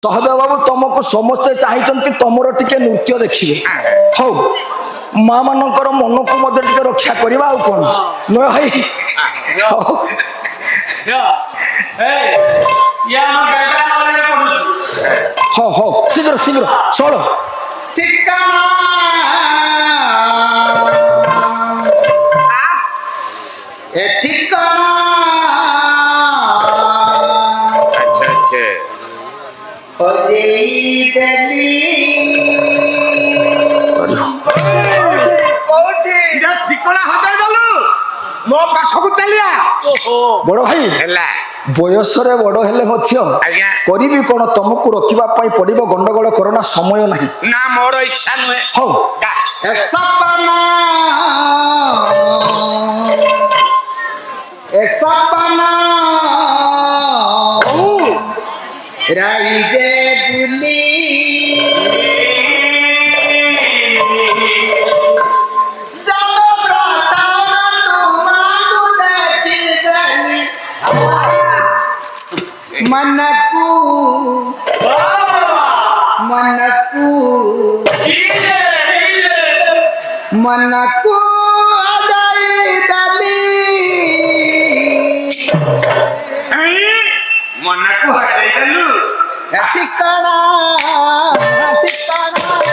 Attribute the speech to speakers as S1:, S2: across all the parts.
S1: सहदेव बाबू तुमको समस्ते चाहिए तुमर टिके नृत्य देखिए हौ माँ मानकर मन को मध्य टिके रक्षा करवा आ कौन नुह भाई हाँ हाँ शीघ्र शीघ्र चलो
S2: ठिकाना
S3: अच्छा अच्छा
S2: ঠিকনা হজাই দেলু মো পাখকু চালিয়া
S1: बड़ भाई
S3: ହେଲା
S1: बयस बड़ हेले
S3: आज्ञा।
S1: करी कौन तुमको रखा पड़ो गंडगोल करना समय ना
S3: ନା ମୋର ଇଚ୍ଛା ନୁହେଁ
S1: हौ
S2: सपना सपना राइजे बुली मनकू मनकू मनकू अदाई दली
S3: ମନକୁ ହଟେଇ ଦେଲୁ
S2: ठिकाना ठिकाना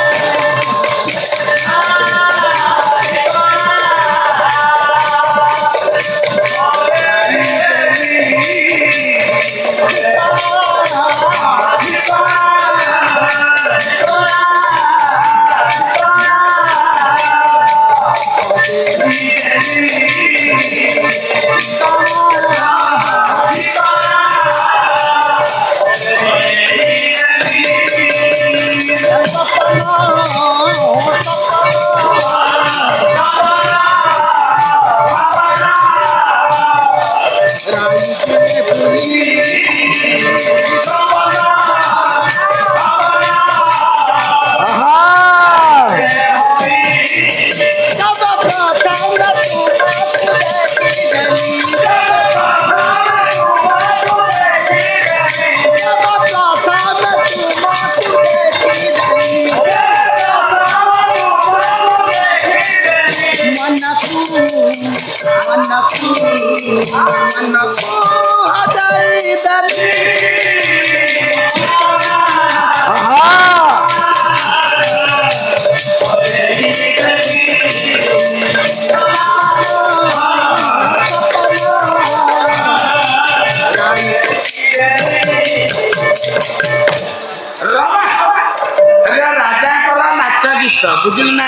S3: ରାଜାଙ୍କର ନାଚ ଗୀତ ବୁଝିଲୁ ନା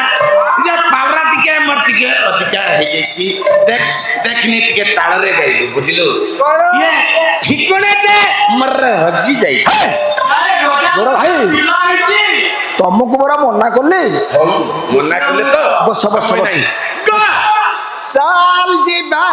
S3: ଯେ ପାଉରା ଟିକେ ମୋର ଟିକେ ଅଧିକା ହେଇଯାଇଛି ଦେଖନି ଟିକେ ତାଳରେ ଗାଇଲୁ ବୁଝିଲୁ ଇଏ ଠିକଣାଟେ ମୋର ହଜି ଯାଇଛି
S1: बड़ भाई तुमको बड़ा मना कली
S3: ହଉ ମନା କଲେ ତ
S1: बस बस बस
S2: चाल जीवा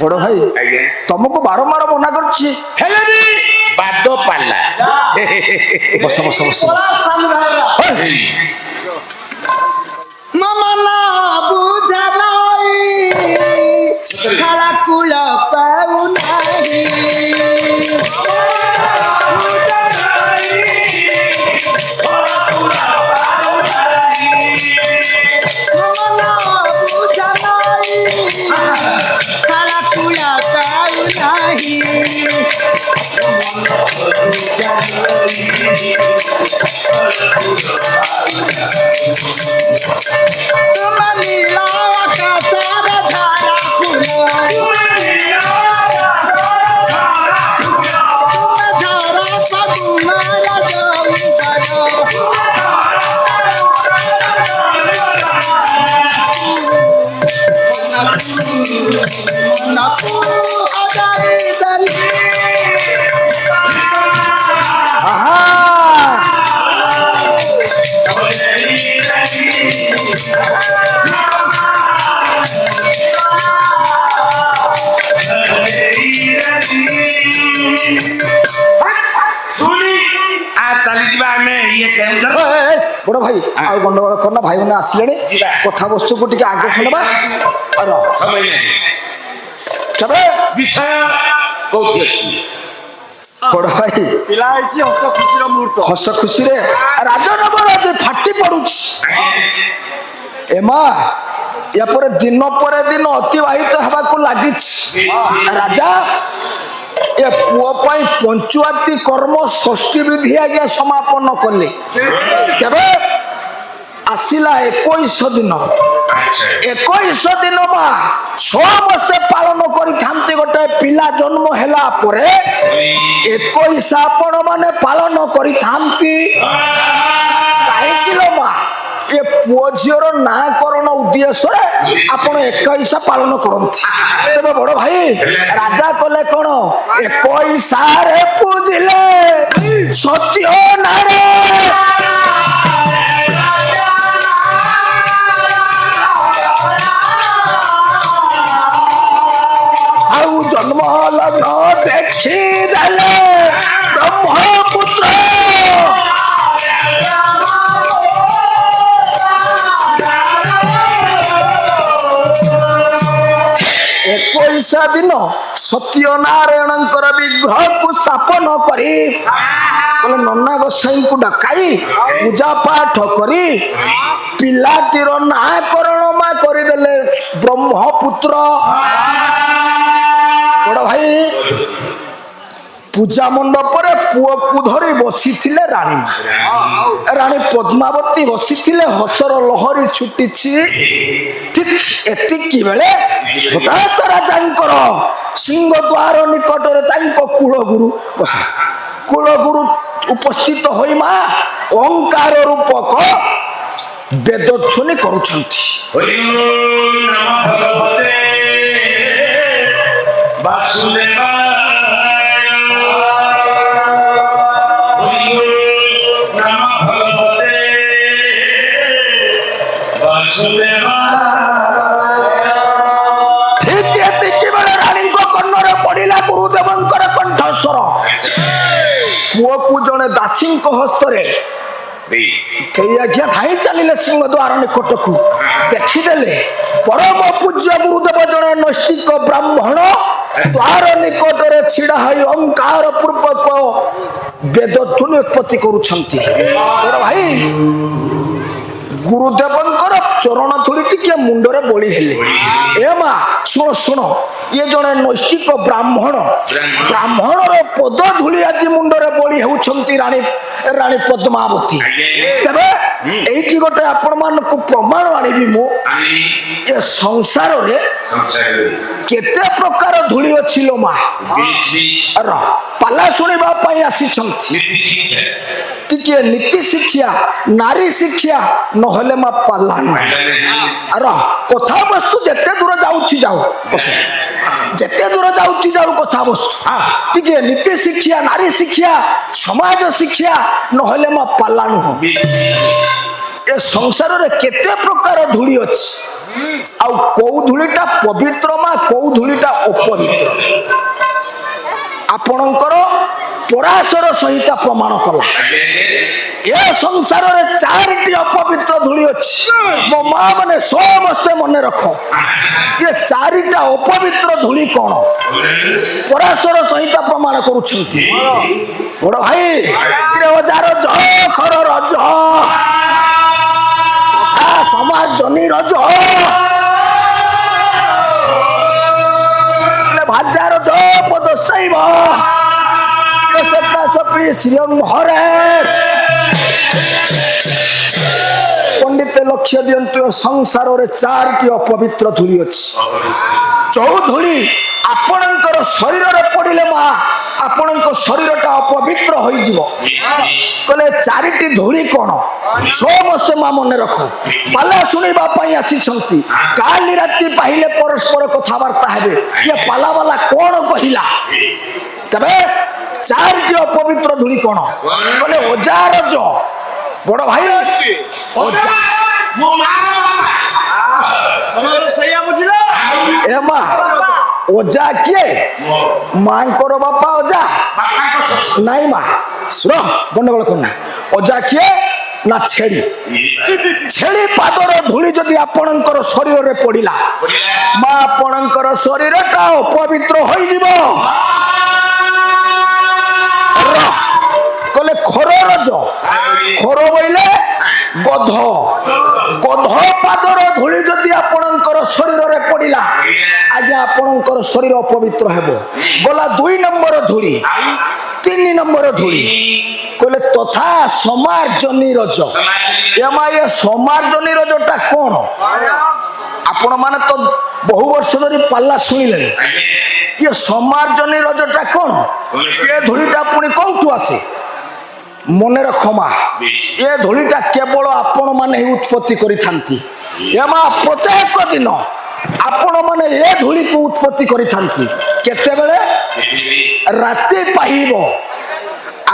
S1: बड़ भाई तुमको बारंबार मना कर
S3: बाद पाला
S1: बस बस बस
S2: मा କୂଳ ପାଉନାହିଁ ମନ ବୁଝା ନାହିଁ କାଳ କୂଳ ପାଉନାହିଁ ତୁମ ନୀଳ ଆକାଶର ଧାରା ଫୁଲ ତୁମ ଝର ପଦ୍ମର ମନକୁ ହଜାଇ ଦେଲି
S1: ଆହା
S3: ଶୁଣି ଆ ଚାଲିଯିବା ଆମେ ଇଏ କେଉଁଝର
S1: ବଡ ଭାଇ ଆଉ ଗଣ୍ଡଗୋଳ କରନା ଭାଇ ମାନେ ଆସିଲେଣି
S3: ଯିବା।
S1: କଥା ବସ୍ତୁକୁ ଟିକେ ଆଗକୁ ନେବା ରହ
S3: ସମୟ ନାହିଁ
S1: କେବେ
S3: ବିଷୟ କୋଉଠି ଅଛି
S1: ବଡ ଭାଇ
S2: ପିଲା ହେଇଛି ହସ ଖୁସିର ମୁହୂର୍ତ୍ତ
S1: ହସ ଖୁସିରେ ରାଜନଗର ଆଜି ଫାଟି ପଡୁଛି ଏ ମା ଏପରେ ଦିନ ପରେ ଦିନ ଅତିବାହିତ ହେବାକୁ ଲାଗିଛି ରାଜା ଏ ପୁଅ ପାଇଁ ପଞ୍ଚୁଆତି କର୍ମ ଷଷ୍ଠୀ ବିଧି ଆଜ୍ଞା ସମାପନ କଲେ କେବେ ଆସିଲା 21 ଦିନ 21 ଦିନ ମା ସମସ୍ତେ ପାଳନ କରିଥାନ୍ତି ଗୋଟେ ପିଲା ଜନ୍ମ ହେଲା ପରେ 21 ଆପଣ ମାନେ ପାଳନ କରିଥାନ୍ତି କାହିଁକି ଲୋ ମା ଏ ପୁଅ ଝିଅର ନାକରଣ ଉଦ୍ଦେଶ୍ୟରେ ଆପଣ 21 ପାଳନ କରନ୍ତି ତେବେ ବଡ ଭାଇ ରାଜା କଲେ କଣ 21 ପୂଜିଲେ ସତ୍ୟ ନାରେ ଆଉ ଜନ୍ମ ଲଗ୍ନ ଦେଖିଦେଲେ ବ୍ରହ୍ମପୁତ୍ର 21 ଦିନ ସତ୍ୟନାରାୟଣଙ୍କର ବିଗ୍ରହକୁ ସ୍ଥାପନ କରି କହିଲେ ନନା ଗୋସାଇଙ୍କୁ ଡକାଇ ପୂଜା ପାଠ କରି ପିଲାଟିର ନାକରଣ ମା କରିଦେଲେ ବ୍ରହ୍ମପୁତ୍ର ବଡ ଭାଇ ପୂଜା ମଣ୍ଡପରେ ପୁଅକୁ ଧରି ବସିଥିଲେ ରାଣୀ ମା ରାଣୀ ପଦ୍ମାବତୀ ବସିଥିଲେ ହସର ଲହରୀ ଛୁଟିଛି ଠିକ ଏତିକି ବେଳେ ହଠାତ୍ ରାଜାଙ୍କର ସିଂହଦ୍ୱାର ନିକଟରେ ତାଙ୍କ କୁଳଗୁରୁ କୁଳଗୁରୁ ଉପସ୍ଥିତ ହୋଇ ମା ଓଙ୍କାର ରୂପକ ବେଦଧ୍ୱନି କରୁଛନ୍ତି
S3: ହରି ଓମ୍ ନମଃ ଭଗବତେ ବାସୁଦେବାୟ ହରି ଓମ୍ ନମଃ ଭଗବତେ ବାସୁଦେବାୟ
S1: ଠିକ ଏତିକି ବେଳେ ରାଣୀଙ୍କ କର୍ଣ୍ଣରେ ପଡିଲା ଗୁରୁଦେବଙ୍କର କଣ୍ଠସ୍ୱର ପୁଅକୁ ଜଣେ ଦାସୀଙ୍କ ହସ୍ତରେ କେହି ଆଜ୍ଞା ଧାଇଁ ଚାଲିଲେ ସିଂହଦ୍ୱାର ନିକଟକୁ ଦେଖିଦେଲେ ପରମ ପୂଜ୍ୟ ଗୁରୁଦେବ ଜଣେ ନୈଷ୍ଠିକ ବ୍ରାହ୍ମଣ ଦ୍ୱାର ନିକଟରେ ଛିଡା ହୋଇ ଓଙ୍କାର ପୂର୍ବକ ବେଦଧ୍ୱନି ଉତ୍ପତ୍ତି କରୁଛନ୍ତି ବଡ ଭାଇ ଗୁରୁଦେବଙ୍କର ଚରଣ ଧୂଳି ଟିକେ ମୁଣ୍ଡରେ ବୋଳି ହେଲେ ଏ ମା ଶୁଣ ଶୁଣ ଇଏ ଜଣେ ନୈଷ୍ଠିକ ବ୍ରାହ୍ମଣର ପଦ ଧୂଳି ଆଜି ମୁଣ୍ଡରେ ବୋଳି ହେଉଛନ୍ତି ରାଣୀ ପଦ୍ମାବତୀ ତେବେ ଏଇଠି ଗୋଟେ ଆପଣ ମାନଙ୍କୁ ପ୍ରମାଣ ଆଣିବି ମୁଁ ଏ ସଂସାରରେ କେତେ ପ୍ରକାର ଧୂଳି ଅଛି ଲୋ ମା ପାଲା ଶୁଣିବା ପାଇଁ ଆସିଛନ୍ତି ଟିକେ ନୀତି ଶିକ୍ଷା ନାରୀ ଶିକ୍ଷା ନହେଲେ ମା ପାଲା କଥାବସ୍ତୁ ଯେତେ ଦୂର ଯାଉଛି ଯାଉ ଯେତେ ଦୂର ଯାଉଛି ଯାଉ କଥାବସ୍ତୁ ଟିକେ ନୀତି ଶିକ୍ଷା ନାରୀ ଶିକ୍ଷା ସମାଜ ଶିକ୍ଷା ନହେଲେ ମା ପାଲା ନୁହଁ ଏ ସଂସାରରେ କେତେ ପ୍ରକାର ଧୂଳି ଅଛି ଆଉ କୋଉ ଧୂଳିଟା ପବିତ୍ର ମା କୋଉ ଧୂଳିଟା ଅପବିତ୍ର ଆପଣଙ୍କର ପରାଶର ସଂହିତା ପ୍ରମାଣ କଲା ଏ ସଂସାରରେ 4ଟି ଅପବିତ୍ର ଧୂଳି ଅଛି। ମୋ ମା ମାନେ ସମସ୍ତେ ମନେ ରଖ ଏ 4ଟା ଅପବିତ୍ର ଧୂଳି କଣ ପରାଶର ସଂହିତା ପ୍ରମାଣ କରୁଛନ୍ତି। ବଡ ଭାଇ ଅଜାର ଖର ରଜ ତଥା ସମାଜ ଜନି ରଜ ଭାଜାର ପଦ ଶୈବ ହରେ ପଣ୍ଡିତ ଲକ୍ଷ୍ୟ ଦିଅନ୍ତୁ ସଂସାରରେ 4ଟି ଅପବିତ୍ର ଧୂଳି ଅଛି। ଯୋଉ ଧୂଳି ଆପଣଙ୍କର ଶରୀରରେ ପଡିଲେ ମା ଆପଣଙ୍କ ଶରୀରଟା ଅପବିତ୍ର ହୋଇଯିବ। କହିଲେ 4ଟି ଧୂଳି କଣ ସମସ୍ତେ ମା ମନେ ରଖ ପାଲା ଶୁଣିବା ପାଇଁ ଆସିଛନ୍ତି। କାଲି ରାତି ପାହିଲେ ପରସ୍ପର କଥାବାର୍ତ୍ତା ହେବେ ଇଏ ପାଲା ବାଲା କଣ କହିଲା। ତେବେ 4ଟି ଅପବିତ୍ର ଧୂଳି କଣ କହିଲେ ଅଜାରଜ ବଡ ଭାଇ ଅଜା
S2: ସେଇଆ ବୁଝିଲ
S1: ଏ ମା ଅଜା କିଏ ମାଙ୍କର ବାପା ଅଜା ନାଇଁ ମା ଶୁଣ ଗଣ୍ଡଗୋଳ କରନା ଅଜା କିଏ ନା ଛେଳି ଛେଳି ପାଦର ଧୂଳି ଯଦି ଆପଣଙ୍କର ଶରୀରରେ ପଡିଲା ମା ଆପଣଙ୍କର ଶରୀରଟା ଅପବିତ୍ର ହୋଇଯିବ। କହିଲେ ଖର ରଜ ଖର ବୋଇଲେ ଗଧ ଗଧ ପାଦର ଧୂଳି ଯଦି ଆପଣଙ୍କର ଶରୀରରେ ପଡିଲା ଆଜ୍ଞା ଆପଣଙ୍କର ଶରୀର ଅପବିତ୍ର ହେବ। ଗଲା 2 ନମ୍ବର ଧୂଳି 3 ନମ୍ବର ଧୂଳି କହିଲେ ତଥା ସମାର୍ଜନୀ ରଜ ଏମା ଏ ସମାର୍ଜନୀ ରଜଟା କଣ ଆପଣ ମାନେ ତ ବହୁ ବର୍ଷ ଧରି ପାଲା ଶୁଣିଲେଣି ଇଏ ସମାର୍ଜନୀ ରଜଟା କଣ ଏ ଧୂଳିଟା ପୁଣି କୋଉଠୁ ଆସେ ମନେ ରଖ ମା ଏ ଧୂଳିଟା କେବଳ ଆପଣ ମାନେ ହିଁ ଉତ୍ପତ୍ତି କରିଥାନ୍ତି। ଏ ମା ପ୍ରତ୍ୟେକ ଦିନ ଆପଣ ମାନେ ଏ ଧୂଳିକୁ ଉତ୍ପତ୍ତି କରିଥାନ୍ତି। କେତେବେଳେ ରାତି ପାହିବ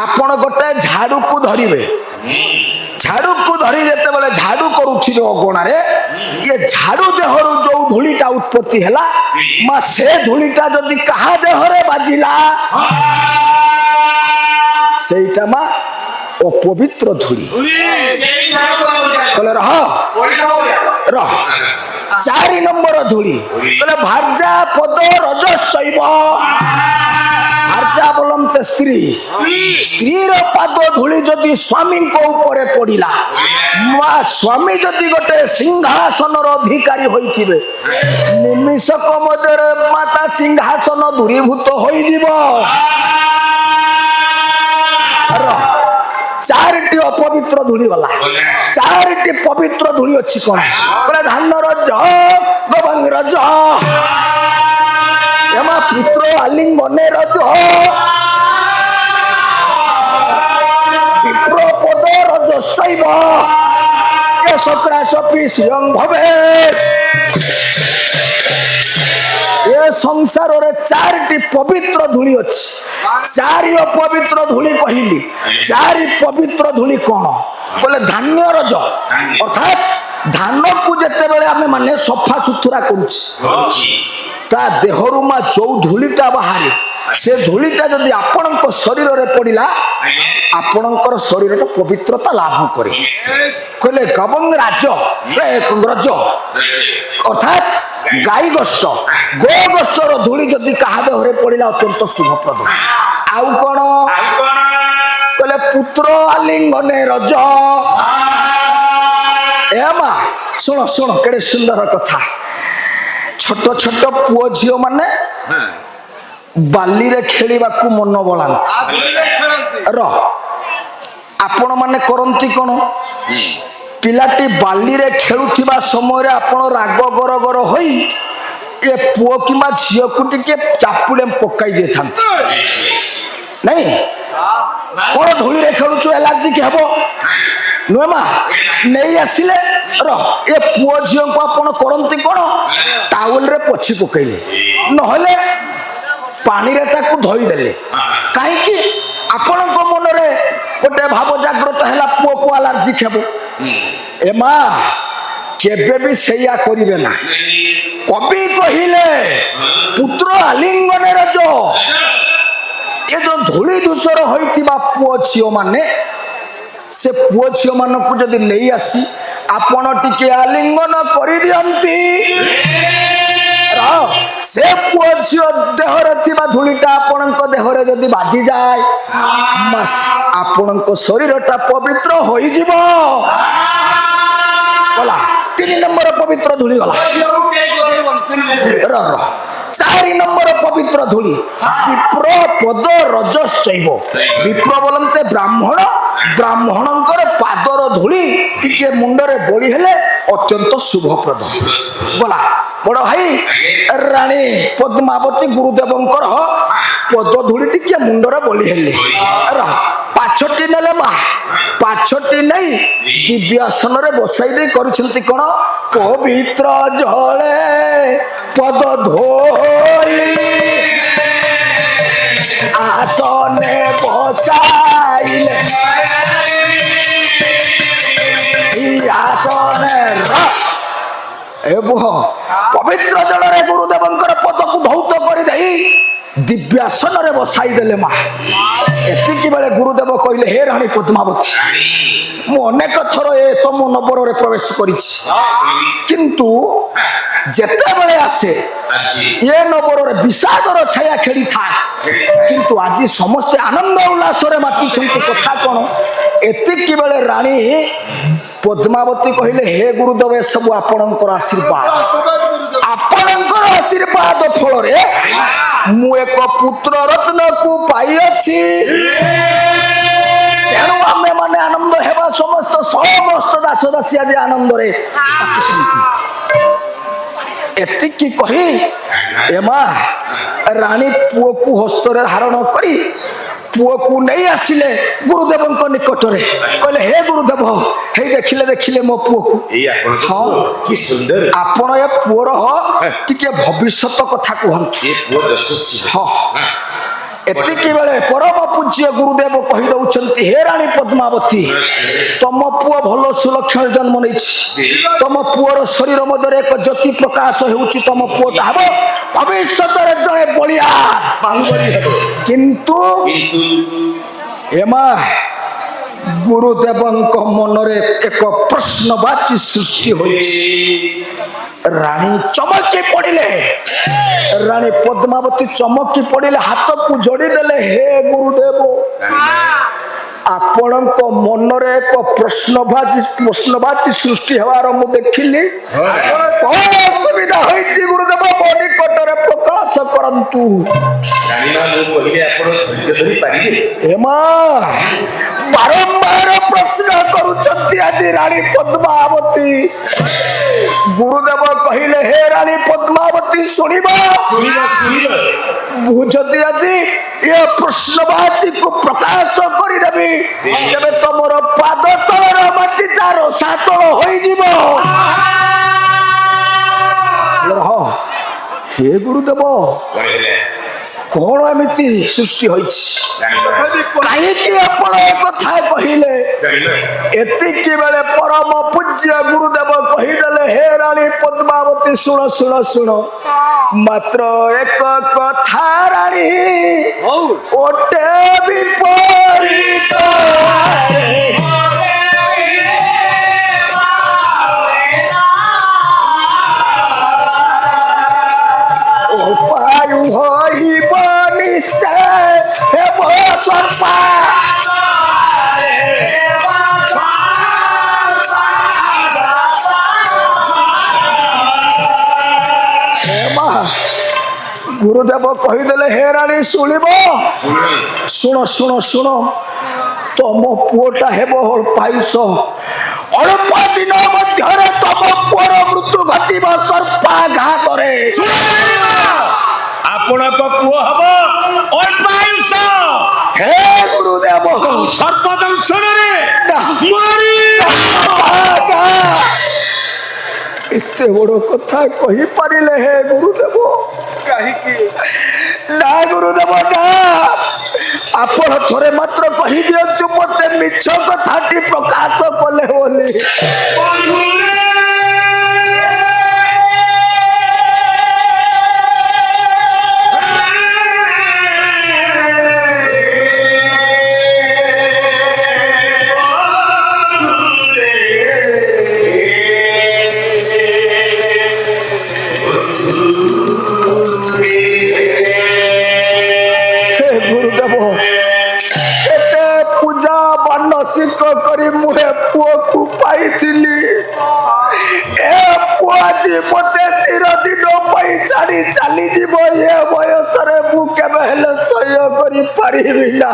S1: ଆପଣ ଗୋଟେ ଝାଡୁକୁ ଧରିବେ ଝାଡୁକୁ ଧରି ଯେତେବେଳେ ଝାଡୁ କରୁଥିବେ ଅଗଣାରେ ଇଏ ଝାଡୁ ଦେହରୁ ଯୋଉ ଧୂଳିଟା ଉତ୍ପତ୍ତି ହେଲା ମା ସେ ଧୂଳିଟା ଯଦି କାହା ଦେହରେ ବାଜିଲା ସେଇଟା ମା ଅପବିତ୍ର ଧୂଳି। କହିଲେ ରହ 4 ନମ୍ବର ଧୂଳି କହିଲେ ଭାର୍ଯ୍ୟା ପଦ ରଜଶ୍ଚୈବ ଭାର୍ଯ୍ୟା ବୋଲନ୍ତେ ସ୍ତ୍ରୀର ପାଦ ଧୂଳି ଯଦି ସ୍ୱାମୀଙ୍କ ଉପରେ ପଡିଲା ମା ସ୍ୱାମୀ ଯଦି ଗୋଟେ ସିଂହାସନର ଅଧିକାରୀ ହୋଇଥିବେ ନିମିଷକ ମଧ୍ୟରେ ମାତା ସିଂହାସନ ଦୂରୀଭୂତ ହୋଇଯିବ। 4ଟି ଅପବିତ୍ର ଧୂଳି ଗଲା 4ଟି ପବିତ୍ର ଧୂଳି ଅଛି କଣ କହିଲେ ଧାନ ରଜ ଗବାଙ୍ଗ ରଜ ଏମା ପୁତ୍ର ଆଲିଙ୍ଗନେ ରଜ ବିପ୍ର ପଦ ରଜ ଶୈବ ଏ ସକ୍ରା ସପି ଶ୍ରୀୟଂ ଭବେ। ଏ ସଂସାରରେ 4ଟି ପବିତ୍ର ଧୂଳି ଅଛି। 4 ଅପବିତ୍ର ଧୂଳି କହିଲି 4 ପବିତ୍ର ଧୂଳି କଣ କହିଲେ ଧାନ୍ୟ ରଜ ଅର୍ଥାତ୍ ଧାନକୁ ଯେତେବେଳେ ଆମେ ମାନେ ସଫା ସୁତୁରା କରୁଛି ତା ଦେହରୁ ମା ଯୋଉ ଧୂଳିଟା ବାହାରେ ସେ ଧୂଳିଟା ଯଦି ଆପଣଙ୍କ ଶରୀରରେ ପଡିଲା ଆପଣଙ୍କର ଶରୀରଟା ପବିତ୍ରତା ଲାଭ କରେ। କହିଲେ ଗବଙ୍ଗ ରଜ ଅର୍ଥାତ୍ ଗାଈ ଗୋଷ୍ଠ ଗୋ ଗୋଷ୍ଠର ଧୂଳି ଯଦି କାହା ଦେହରେ ପଡିଲା ଅତ୍ୟନ୍ତ ଶୁଭପ୍ରଦ। ଆଉ କଣ କହିଲେ ପୁତ୍ର ଆଲିଙ୍ଗନେ ରଜ ଏ ମା ଶୁଣ ଶୁଣ କେଡେ ସୁନ୍ଦର କଥା। ଛୋଟ ଛୋଟ ପୁଅ ଝିଅ ମାନେ ବାଲିରେ ଖେଳିବାକୁ ମନ ବଳାନ୍ତି ଆପଣ ମାନେ କରନ୍ତି କଣ ପିଲାଟି ବାଲିରେ ଖେଳୁଥିବା ସମୟରେ ଆପଣ ରାଗ ଗର ଗର ହୋଇ ଏ ପୁଅ କିମ୍ବା ଝିଅକୁ ଟିକେ ଚାପୁଡେ ପକାଇ ଦେଇଥାନ୍ତି ନାଇଁ କଣ ଧୂଳିରେ ଖେଳୁଛୁ ଏଲାର୍ଜିକ ହେବ ନୁହେଁ ମା ନେଇ ଆସିଲେ ଏ ପୁଅ ଝିଅଙ୍କୁ ଆପଣ କରନ୍ତି କଣ ଟାୱେଲରେ ପୋଛି ପକେଇଲେ ନହେଲେ ପାଣିରେ ତାକୁ ଧୋଇଦେଲେ କାହିଁକି ଆପଣଙ୍କ ମନରେ ଗୋଟେ ଭାବ ଜାଗ୍ରତ ହେଲା ପୁଅକୁ ଆଲର୍ଜିକ ହେବ। ଏ ମା କେବେ ବି ସେଇଆ କରିବେ ନା। କବି କହିଲେ ପୁତ୍ର ଆଲିଙ୍ଗନେ ରଜ ଏ ଯୋଉ ଧୂଳି ଧୂସର ହୋଇଥିବା ପୁଅ ଝିଅ ମାନେ ସେ ପୁଅ ଝିଅ ମାନଙ୍କୁ ଯଦି ନେଇ ଆସି ଆପଣ ଟିକେ ଆଲିଙ୍ଗନ କରିଦିଅନ୍ତି ସେ ପୁଅ ଝିଅ ଦେହରେ ଥିବା ଧୂଳିଟା ଆପଣଙ୍କ ଦେହରେ ଯଦି ବାଜିଯାଏ ଆପଣଙ୍କ ଶରୀରଟା ପବିତ୍ର ହୋଇଯିବ। ଗଲା 3 ନମ୍ବର ପବିତ୍ର ଧୂଳି ଗଲା। 4 ନମ୍ବର ପବିତ୍ର ଧୂଳି ବିପ୍ର ପଦ ରଜଶ୍ଚୈବ। ବିପ୍ର ବୋଲନ୍ତେ ବ୍ରାହ୍ମଣ, ବ୍ରାହ୍ମଣଙ୍କର ପାଦର ଧୂଳି ଟିକେ ମୁଣ୍ଡରେ ବୋଳି ହେଲେ ଅତ୍ୟନ୍ତ ଶୁଭପ୍ରଦ। ଗଲା ବଡ ଭାଇ ରାଣୀ ପଦ୍ମାବତୀ ଗୁରୁଦେବଙ୍କର ପଦ ଧୂଳି ଟିକେ ମୁଣ୍ଡରେ ବୋଳି ହେଲେ ପାଛଟି ନେଲେ ମା ପାଛଟି ନେଇ ଦିବ୍ୟାସନରେ ବସାଇ ଦେଇ କରୁଛନ୍ତି କଣ ପବିତ୍ର ଜଳେ ପଦ ଧୋଇ ଆସନେ ବସାଇଲେ ଆସନେ ପବିତ୍ର ଜଳରେ ଗୁରୁଦେବଙ୍କର ପଦକୁ ଧୌତ କରିଦେଇ ଦିବ୍ୟାସନରେ ବସାଇ ଦେଲେ ମା। ଏତିକି ବେଳେ ଗୁରୁଦେବ କହିଲେ ହେ ରାଣୀ ପଦ୍ମାବତୀ ମୁଁ ଅନେକ ଥର ତମ ନବରରେ ପ୍ରବେଶ କରିଛି କିନ୍ତୁ ଯେତେବେଳେ ଆସେ ଏ ନବରରେ ବିଷାଦର ଛାୟା ଖେଳିଥାଏ କିନ୍ତୁ ଆଜି ସମସ୍ତେ ଆନନ୍ଦ ଉଲ୍ଲାସରେ ମାତିଛନ୍ତି। କଥା କଣ ଏତିକି ବେଳେ ରାଣୀ ପଦ୍ମାବତୀ କହିଲେ ହେ ଗୁରୁଦେବ ଏସବୁ ଆପଣଙ୍କର ଆଶୀର୍ବାଦ। ଆପଣଙ୍କର ଆଶୀର୍ବାଦ ଫଳରେ ମୁଁ ଏକ ପୁତ୍ର ରତ୍ନକୁ ପାଇଅଛି ତେଣୁ ଆମେ ମାନେ ଆନନ୍ଦ ହେବା ସମସ୍ତ ଦାସ ଦାସୀ ଆଜି ଆନନ୍ଦରେ ଏତିକି କହି ଏମା ରାଣୀ ପୁଅକୁ ହସ୍ତରେ ଧାରଣ କରି ପୁଅକୁ ନେଇ ଆସିଲେ ଗୁରୁଦେବଙ୍କ ନିକଟରେ କହିଲେ ହେ ଗୁରୁଦେବ ହେଇ ଦେଖିଲେ ମୋ ପୁଅକୁ
S3: କି ସୁନ୍ଦର
S1: ଆପଣ ଏ ପୁଅର ଟିକେ ଭବିଷ୍ୟତ କଥା କୁହନ୍ତୁ। ଏତିକି ବେଳେ ପରମ ପୂଜ୍ୟ ଗୁରୁଦେବ କହି ଦଉଛନ୍ତି ହେ ରାଣୀ ପଦ୍ମାବତୀ ତମ ପୁଅ ଭଲ ସୁଲକ୍ଷଣ ଜନ୍ମ ନେଇଛି। ତମ ପୁଅର ଶରୀର ମଧ୍ୟରେ ଏକ ଜ୍ୟୋତି ପ୍ରକାଶ ହେଉଛି। ତମ ପୁଅଟା ହେବ ଭବିଷ୍ୟତରେ ଜଣେ ବଳିଆର କିନ୍ତୁ ଏମା ଗୁରୁଦେବଙ୍କ ମନରେ ଏକ ପ୍ରଶ୍ନବାଚୀ ସୃଷ୍ଟି ହୋଇଛି। ରାଣୀ ଚମକି ପଡ଼ିଲେ ରାଣୀ ପଦ୍ମାବତୀ ଚମକି ପଡ଼ିଲେ ହାତକୁ ଯୋଡ଼ିଦେଲେ ହେ ଗୁରୁଦେବ ଆପଣଙ୍କ ମନରେ ଏକ ପ୍ରଶ୍ନବାଚୀ ସୃଷ୍ଟି ହେବାର ମୁଁ ଦେଖିଲି। କଣ ଅସୁବିଧା ହୋଇଛି ଗୁରୁଦେବ ମୋ ନିକଟରେ ପ୍ରକାଶ କରନ୍ତୁ। ବାରମ୍ବାର ପ୍ରଶ୍ନ କରୁଛନ୍ତି ଆଜି ରାଣୀ ପଦ୍ମାବତୀ। ଗୁରୁଦେବ କହିଲେ ହେ ରାଣୀ ପଦ୍ମାବତୀ ଶୁଣିବ ମୁଁ ଯଦି ଆଜି ଏ ପ୍ରଶ୍ନବାଚୀକୁ ପ୍ରକାଶ କରିଦେବି ତେବେ ତମର ପାଦ ତଳର ମାଟିଟା ରସାତଳ ହୋଇଯିବ। ହେ ଗୁରୁଦେବ କଣ ଏମିତି ସୃଷ୍ଟି ହୋଇଛି କାହିଁକି ଆପଣ ଏ କଥା କହିଲେ? ଏତିକି ବେଳେ ପରମ ପୂଜ୍ୟ ଗୁରୁଦେବ କହିଦେଲେ ହେ ରାଣୀ ପଦ୍ମାବତୀ ଶୁଣ ମାତ୍ର ଏକ କଥା ରାଣୀ ଓଟେ ବିପରୀତ ଉପାୟ ହୋଇବ ନିଶ୍ଚୟ ହେବ ସର୍ପା ଗୁରୁଦେବ କହିଦେଲେ ହେ ରାଣୀ ଶୁଣିବ ଶୁଣ ତମ ପୁଅଟା ହେବ ଅଳ୍ପାୟୁଷ। ଅଳ୍ପ ଦିନ ମଧ୍ୟରେ ତମ ପୁଅର ମୃତ୍ୟୁ ଘଟିବ ସର୍ପାଘାତରେ।
S3: ଆପଣଙ୍କ ପୁଅ ହବ ଅଳ୍ପାୟୁଷ
S1: ହେ ଗୁରୁଦେବ
S3: ସର୍ପ ଦଂଶନରେ
S1: ଏତେ ବଡ କଥା କହିପାରିଲେ ହେ ଗୁରୁଦେବ
S3: କାହିଁକି
S1: ନା ଗୁରୁଦେବ ନା ଆପଣ ଥରେ ମାତ୍ର କହିଦିଅନ୍ତୁ ମତେ ମିଛ କଥାଟି ପ୍ରକାଶ କଲେ ବୋଲି। मुहे पुओ को पाइथिली ए पुओ जी मते चिरदिन पई छाड़ी चली जीवो ए बयस रे मु केबे हेले सह्य करि परिबि ना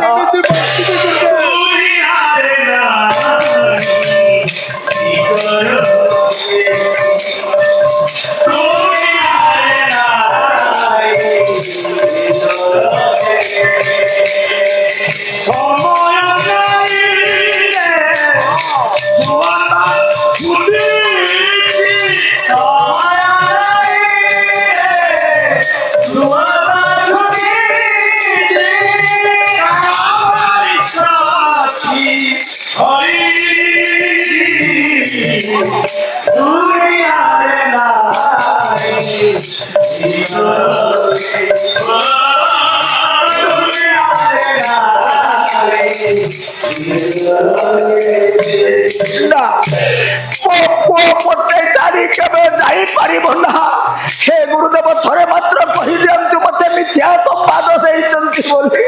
S1: हे गुरुदेव थरे मात्र कही दियंतु मते मिथ्या संवाद देइचंती बोली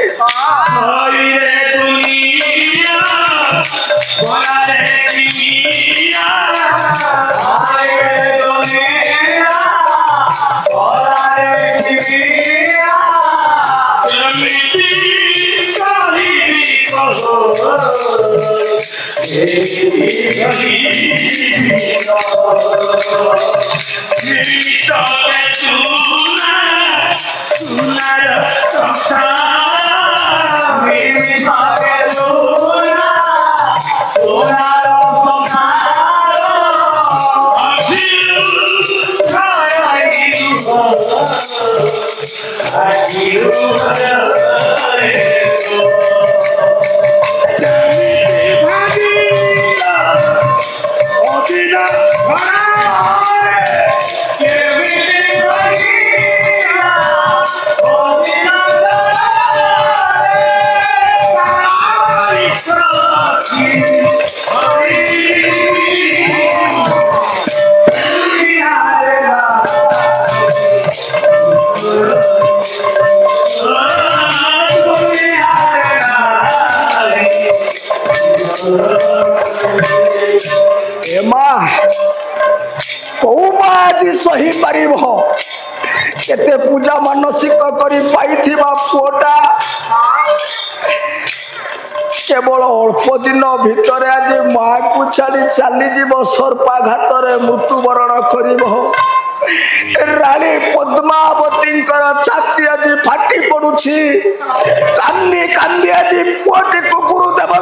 S1: सही पारिब केते पूजा मानसिक करी पाइथिबा पुओटा केवल अल्प दिन भितर आज माँ को छाड़ी चली जीव सर्पाघात मृत्युवरण कर रानी पद्मावती छाती आज फाटी पड़ुछि कांदी कांदी आज पुओटी को गुरुदेव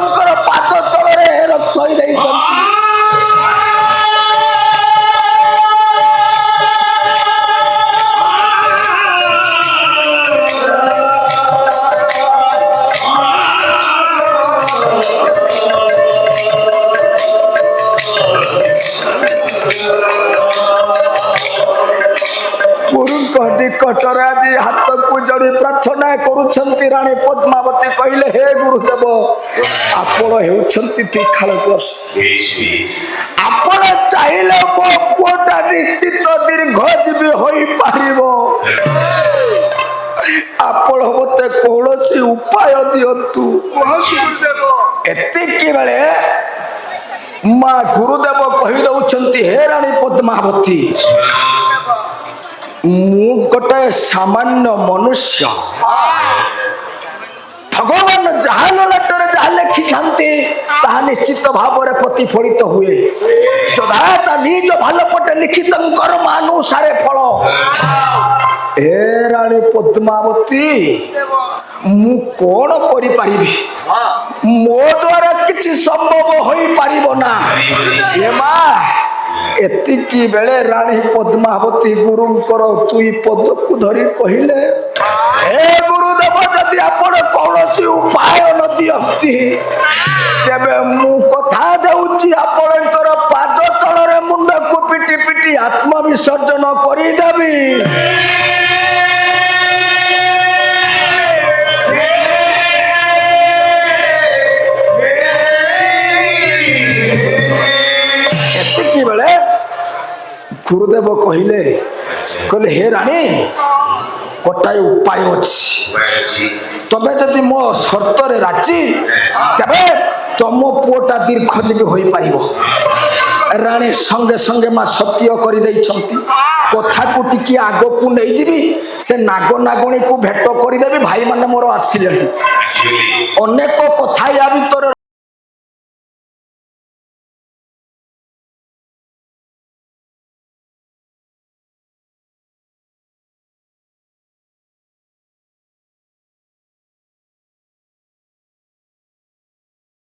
S1: पाद तल रक्त निकटर आज हाथ को जोड़ी प्रार्थना करुछंती रानी पद्मावती कहले हे गुरुदेव आपण हेउछंती त्रिखालकस आपण चाहिले मो पुओटा निश्चित दीर्घ जीवी होई पारिबो आपण मते कोनोसी उपाय दियंतु गुरुदेव एतिकी बेले मां गुरुदेव कहि दउछंती हे रानी पद्मावती मु गोटे सामान्य मनुष्य भगवान जहाँ ललाटर जहाँ लिखि थांती ताहा निश्चित भाव में प्रतिफलित हुए जदा निज भल पटे लिखित कर्मानुसारे फल ए रानी पद्मावती मु कौन करि पारिबी मो द्वारा किछि संभव होई पारिबो ना ए मां एतिकी बेले रानी पद्मावती गुरुंकर तुई पद को धरी कहले हे गुरुदेव जदि आपण कौनसी उपाय न दियंती तेबे मु कथा देउची आपणकर पाद तलरे मुंड को पिटी पिटी आत्मविसर्जन करि देबी एतिकी बेले गुरुदेव कहले कहले हे रानी गोटाए उपाय अच्छी तबे जदि मो शर्त रे राजी तबे ତମ ପୁଅଟା ଦୀର୍ଘଜୀବୀ ହୋଇପାରିବ। ରାଣୀ ସଙ୍ଗେ ସଙ୍ଗେ ମା ସତ୍ୟ କରିଦେଇଛନ୍ତି। କଥାକୁ ଟିକେ ଆଗକୁ ନେଇଯିବି, ସେ ନାଗ ନାଗୁଣୀକୁ ଭେଟ କରିଦେବି। ଭାଇମାନେ ମୋର ଆସିଲେଣି, ଅନେକ କଥା ୟା ଭିତରେ